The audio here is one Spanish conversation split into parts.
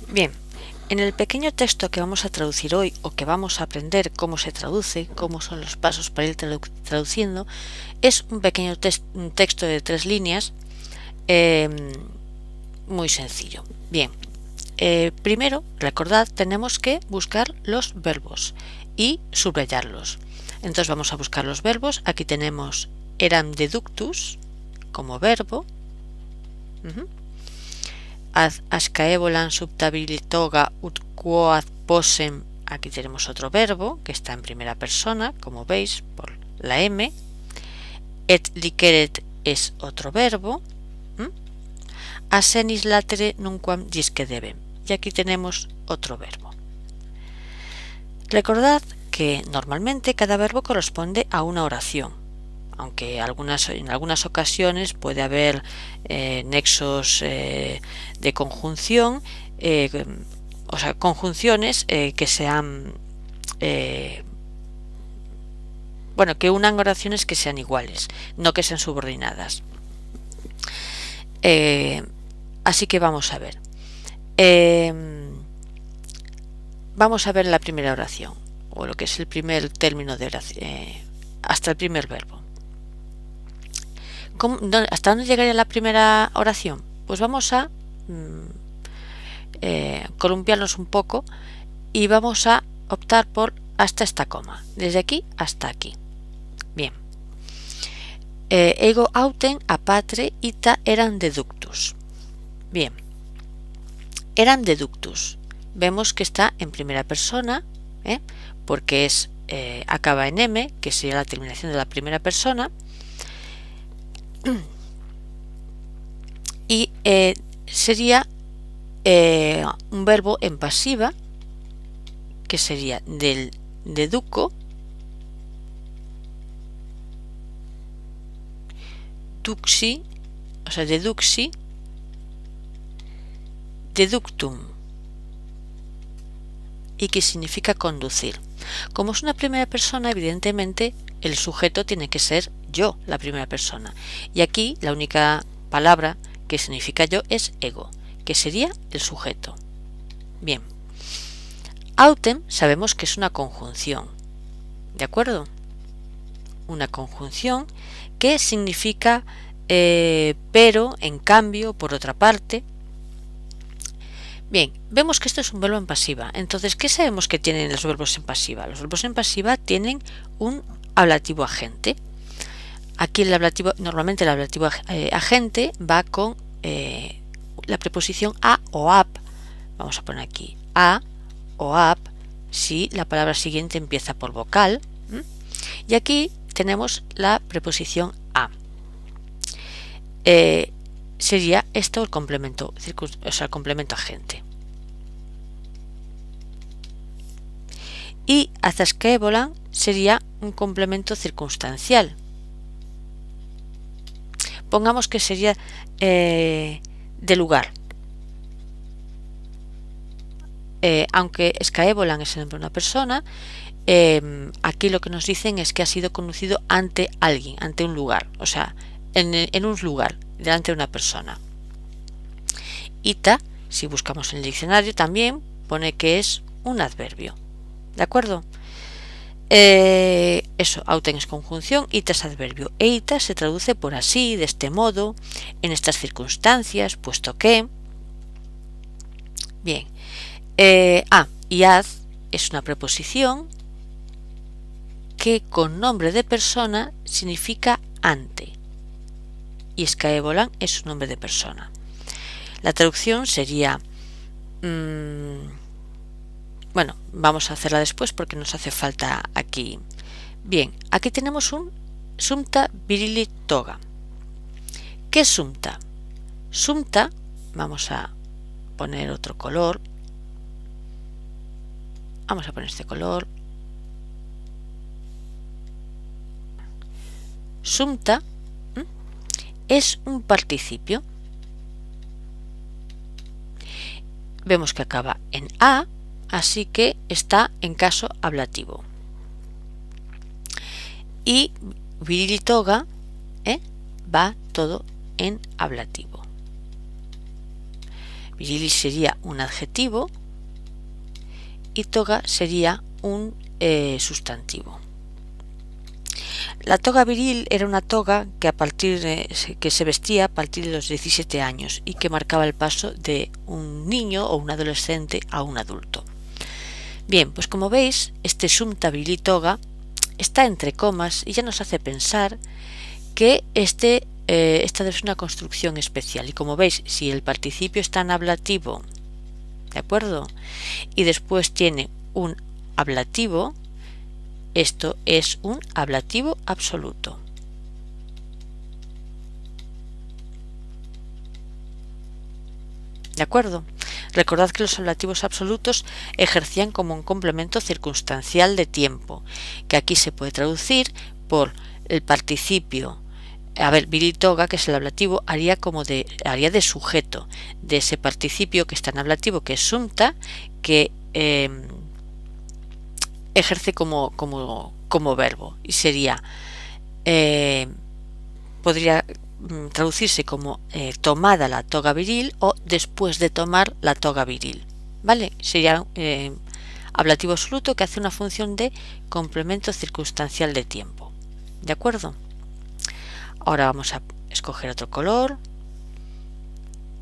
Bien, en el pequeño texto que vamos a traducir hoy, o que vamos a aprender cómo se traduce, cómo son los pasos para ir traduciendo, es un pequeño un texto de 3 líneas, muy sencillo. Bien, primero, recordad, tenemos que buscar los verbos y subrayarlos. Entonces vamos a buscar los verbos. Aquí tenemos eram deductus como verbo. Ad ascaevolan subtabilitoga ut quoad possem. Aquí tenemos otro verbo que está en primera persona, como veis por la M. Et liceret es otro verbo. Asenis latere nunquam discedebem. Y aquí tenemos otro verbo. Recordad que normalmente cada verbo corresponde a una oración, aunque en algunas ocasiones puede haber nexos de conjunción, o sea, conjunciones que sean que unan oraciones que sean iguales, no que sean subordinadas. Así que vamos a ver. Vamos a ver la primera oración, o lo que es el primer término de oración, hasta el primer verbo. ¿Hasta dónde llegaría la primera oración? Pues vamos a columpiarnos un poco y vamos a optar por hasta esta coma, desde aquí hasta aquí. Bien. Ego autem apatre ita eram deductus. Bien. Eram deductus. Vemos que está en primera persona, porque acaba en M, que sería la terminación de la primera persona, y sería un verbo en pasiva, que sería del deduco, duxi, o sea, deduxi, deductum, y que significa conducir. Como es una primera persona, evidentemente el sujeto tiene que ser yo, la primera persona, y aquí la única palabra que significa yo es ego, que sería el sujeto. Bien, autem sabemos que es una conjunción, ¿de acuerdo? Una conjunción que significa pero, en cambio, por otra parte. Bien, vemos que esto es un verbo en pasiva. Entonces, ¿qué sabemos que tienen los verbos en pasiva? Los verbos en pasiva tienen un ablativo agente. Aquí normalmente el ablativo agente va con la preposición a o ap. Vamos a poner aquí a o ap si la palabra siguiente empieza por vocal. Y aquí tenemos la preposición a. Sería esto el complemento, o sea, el complemento agente. Y azascaevolan sería un complemento circunstancial. Pongamos que sería de lugar. Aunque escaevolan es el nombre de una persona, aquí lo que nos dicen es que ha sido conducido ante alguien, ante un lugar, o sea, en un lugar, delante de una persona. Ita, si buscamos en el diccionario, también pone que es un adverbio. ¿De acuerdo? Eso, autem es conjunción, ita es adverbio. E ita se traduce por así, de este modo, en estas circunstancias, puesto que. Bien. Y ad es una preposición que con nombre de persona significa ante. Y escaevolan es un nombre de persona. La traducción sería bueno, vamos a hacerla después porque nos hace falta aquí. Bien, aquí tenemos un sumpta virili toga. ¿Qué es sumpta? Sumpta, vamos a poner otro color. Vamos a poner este color. Sumpta es un participio. Vemos que acaba en a, así que está en caso ablativo. Y virilitoga va todo en ablativo. Viril sería un adjetivo y toga sería un sustantivo. La toga viril era una toga que se vestía a partir de los 17 años y que marcaba el paso de un niño o un adolescente a un adulto. Bien, pues como veis, este sumpta virili toga está entre comas y ya nos hace pensar que esta es una construcción especial. Y como veis, si el participio está en ablativo, ¿de acuerdo? Y después tiene un ablativo, esto es un ablativo absoluto. ¿De acuerdo? Recordad que los ablativos absolutos ejercían como un complemento circunstancial de tiempo, que aquí se puede traducir por el participio. Viril toga, que es el ablativo, haría de sujeto de ese participio que está en ablativo, que es sumpta, que ejerce como verbo, y sería podría traducirse como tomada la toga viril o después de tomar la toga viril, ¿vale? Sería ablativo absoluto que hace una función de complemento circunstancial de tiempo, ¿de acuerdo? Ahora vamos a escoger otro color.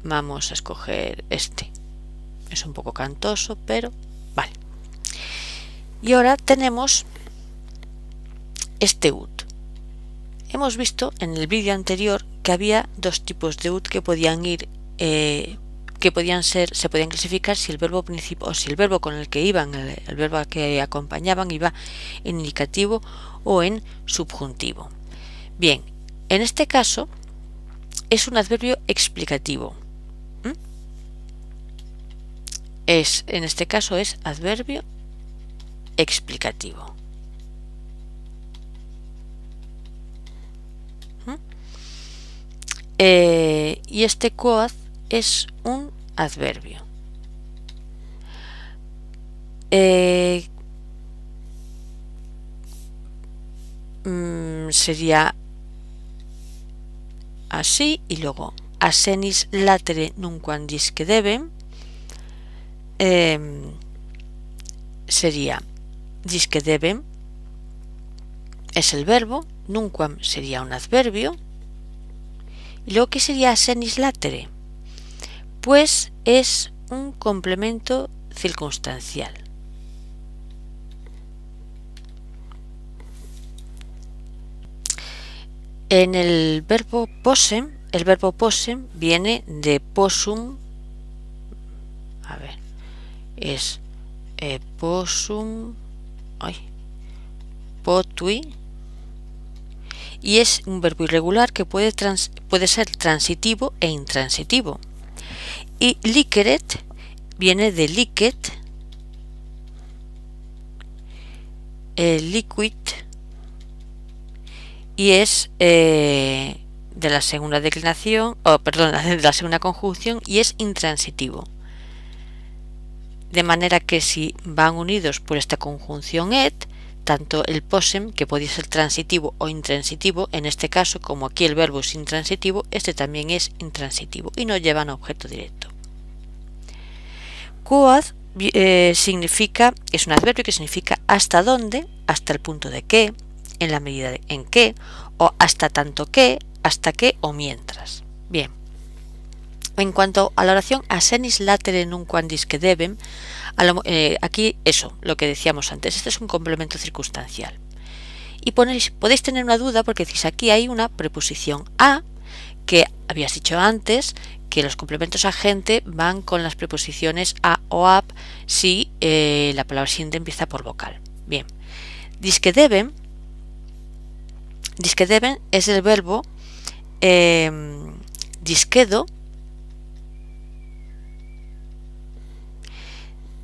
Vamos a escoger este. Es un poco cantoso, pero vale. Y ahora tenemos este ud. Hemos visto en el vídeo anterior que había dos tipos de ud que podían ir, se podían clasificar si el verbo principal o si el verbo con el que iban, el verbo que acompañaban, iba en indicativo o en subjuntivo. Bien, en este caso es un adverbio explicativo. En este caso es adverbio explicativo. Y este quoad es un adverbio. Sería así, y luego asenis latere nunquam disque debem, sería disque debem es el verbo, nunquam sería un adverbio, y luego ¿qué sería asenis latere? Pues es un complemento circunstancial. En el verbo possem viene de possum, es possum, potui, y es un verbo irregular que puede ser transitivo e intransitivo. Y liceret viene de licet, liquid, y es de la segunda declinación, de la segunda conjunción, y es intransitivo. De manera que si van unidos por esta conjunción et, tanto el possem, que podía ser transitivo o intransitivo, en este caso, como aquí el verbo es intransitivo, este también es intransitivo y no llevan a objeto directo. Quoad es un adverbio que significa hasta dónde, hasta el punto de que, en la medida en que, o hasta tanto que, hasta que o mientras. Bien. En cuanto a la oración asenis latere nunquam disque debem, aquí eso, lo que decíamos antes, este es un complemento circunstancial. Y podéis tener una duda porque decís, aquí hay una preposición a, que habías dicho antes que los complementos agente van con las preposiciones a o ap si la palabra siguiente empieza por vocal. Bien, disque deben es el verbo disquedo,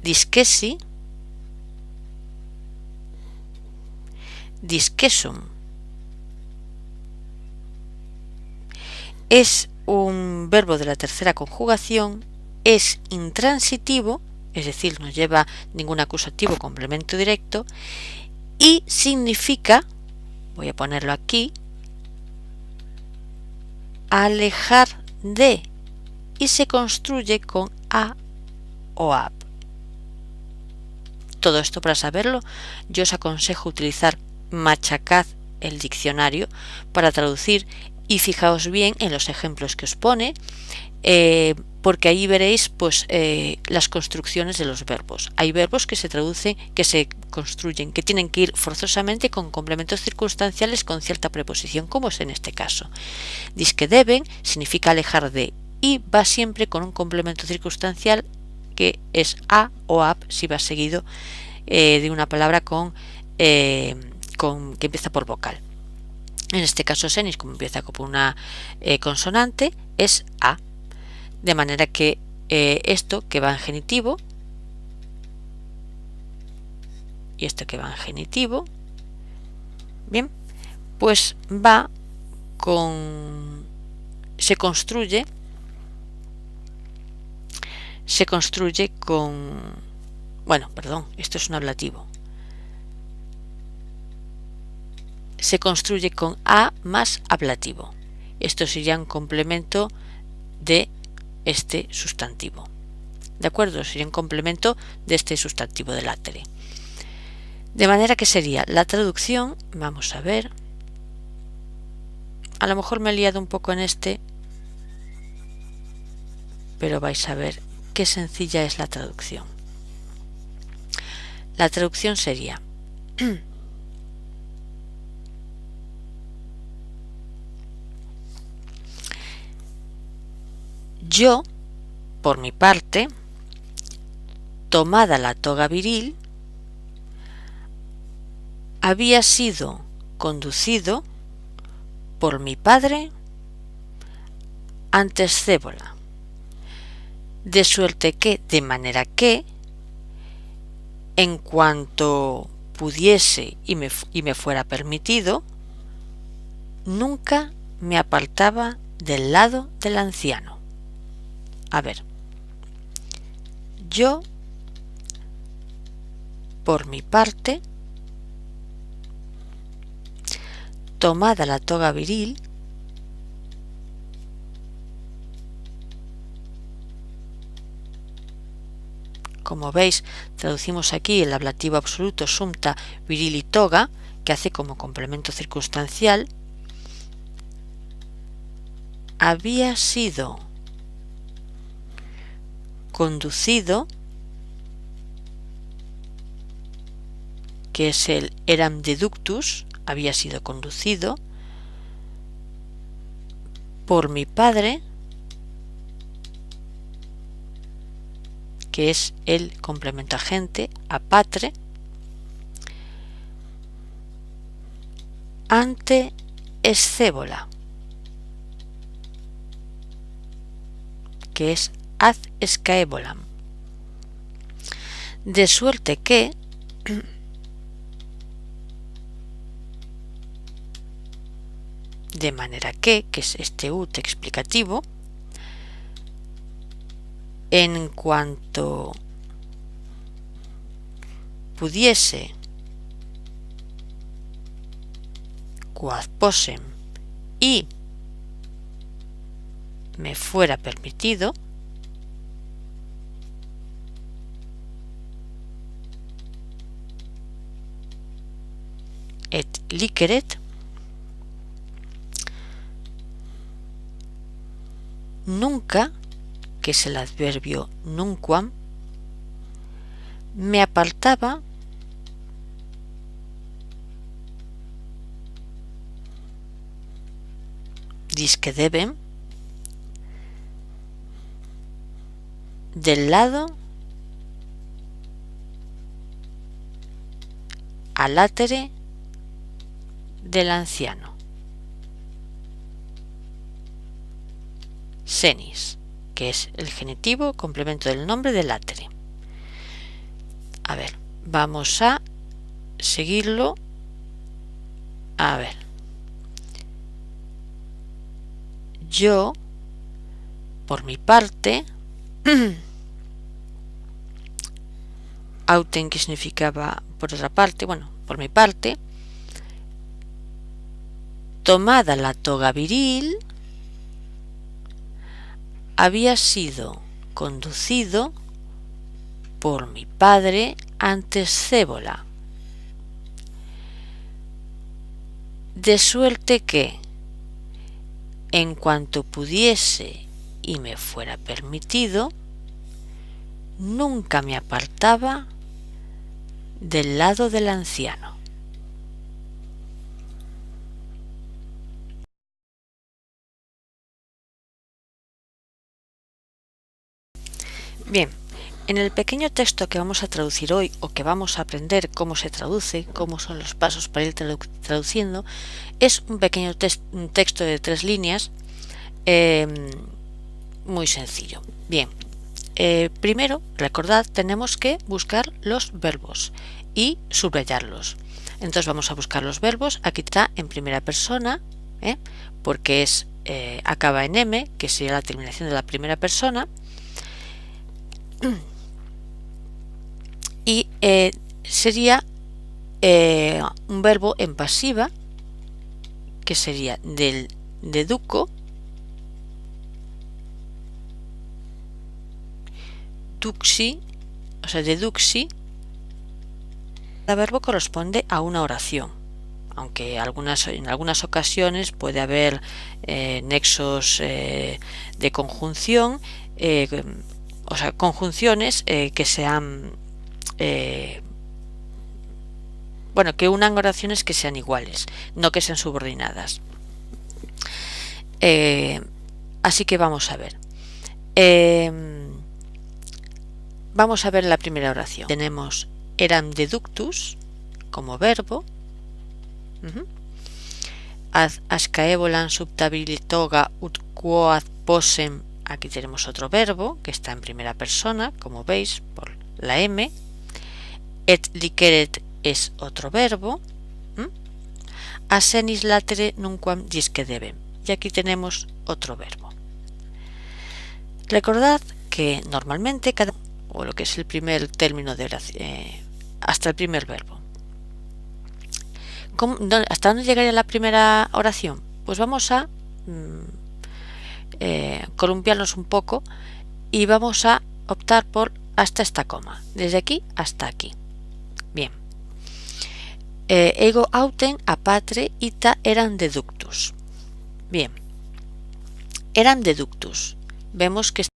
disquesi, disquesum. Es un verbo de la tercera conjugación, es intransitivo, es decir, no lleva ningún acusativo complemento directo, y significa, voy a ponerlo aquí, alejar de, y se construye con a o ab. Todo esto, para saberlo, yo os aconsejo utilizar Machacad el diccionario para traducir, y fijaos bien en los ejemplos que os pone, porque ahí veréis pues las construcciones de los verbos. Hay verbos que se traducen, que se construyen, que tienen que ir forzosamente con complementos circunstanciales con cierta preposición, como es en este caso. Disque deben significa alejar de, y va siempre con un complemento circunstancial que es a o ab si va seguido de una palabra que empieza por vocal. En este caso senis, como empieza con una consonante, es a. De manera que esto que va en genitivo y esto que va en genitivo, bien, pues va con... se construye con... bueno, perdón, esto es un ablativo. Se construye con a más ablativo. Esto sería un complemento de este sustantivo. ¿De acuerdo? Sería un complemento de este sustantivo del látere. De manera que sería la traducción, vamos a ver, a lo mejor me he liado un poco en este, pero vais a ver qué sencilla es la traducción. La traducción sería yo, por mi parte, tomada la toga viril, había sido conducido por mi padre ante Scévola, de suerte que, de manera que, en cuanto pudiese y me fuera permitido, nunca me apartaba del lado del anciano. A ver, yo, por mi parte, tomada la toga viril, como veis, traducimos aquí el ablativo absoluto sumpta viril y toga, que hace como complemento circunstancial, había sido conducido, que es el eram deductus, había sido conducido por mi padre, que es el complemento agente a patre, ante Scévola, que es ad Scaevolam, de suerte que de manera que es este ut explicativo, en cuanto pudiese, quad possem, y me fuera permitido, et liceret, nunca, que es el adverbio nunquam, me apartaba disque deben del lado al látere del anciano. Senis, que es el genitivo complemento del nombre del látere. A ver, vamos a seguirlo. A ver, yo, por mi parte, auten, que significaba por otra parte, bueno, por mi parte, tomada la toga viril, había sido conducido por mi padre antes cébola, de suerte que, en cuanto pudiese y me fuera permitido, nunca me apartaba del lado del anciano. Bien, en el pequeño texto que vamos a traducir hoy, o que vamos a aprender cómo se traduce, cómo son los pasos para ir traduciendo, es un pequeño un texto de 3 líneas, muy sencillo. Bien, primero, recordad, tenemos que buscar los verbos y subrayarlos. Entonces vamos a buscar los verbos. Aquí está en primera persona, porque acaba en M, que sería la terminación de la primera persona. Y sería un verbo en pasiva, que sería del deduco, duxi, o sea, deduxi. Cada verbo corresponde a una oración, aunque en algunas ocasiones puede haber nexos de conjunción, o sea, conjunciones que sean que unan oraciones que sean iguales, no que sean subordinadas. Así que vamos a ver. Vamos a ver la primera oración. Tenemos eram deductus como verbo. Ad ascaevolan subtabilitoga ut quoad possem. Aquí tenemos otro verbo que está en primera persona, como veis, por la M. Et liceret es otro verbo. Asenis latere nunquam discedebem. Y aquí tenemos otro verbo. Recordad que normalmente o lo que es el primer término de oración, hasta el primer verbo. ¿Hasta dónde llegaría la primera oración? Pues vamos a columpiarnos un poco y vamos a optar por hasta esta coma, desde aquí hasta aquí. Bien. Ego autem a patre ita eram deductus. Bien. Eram deductus. Vemos que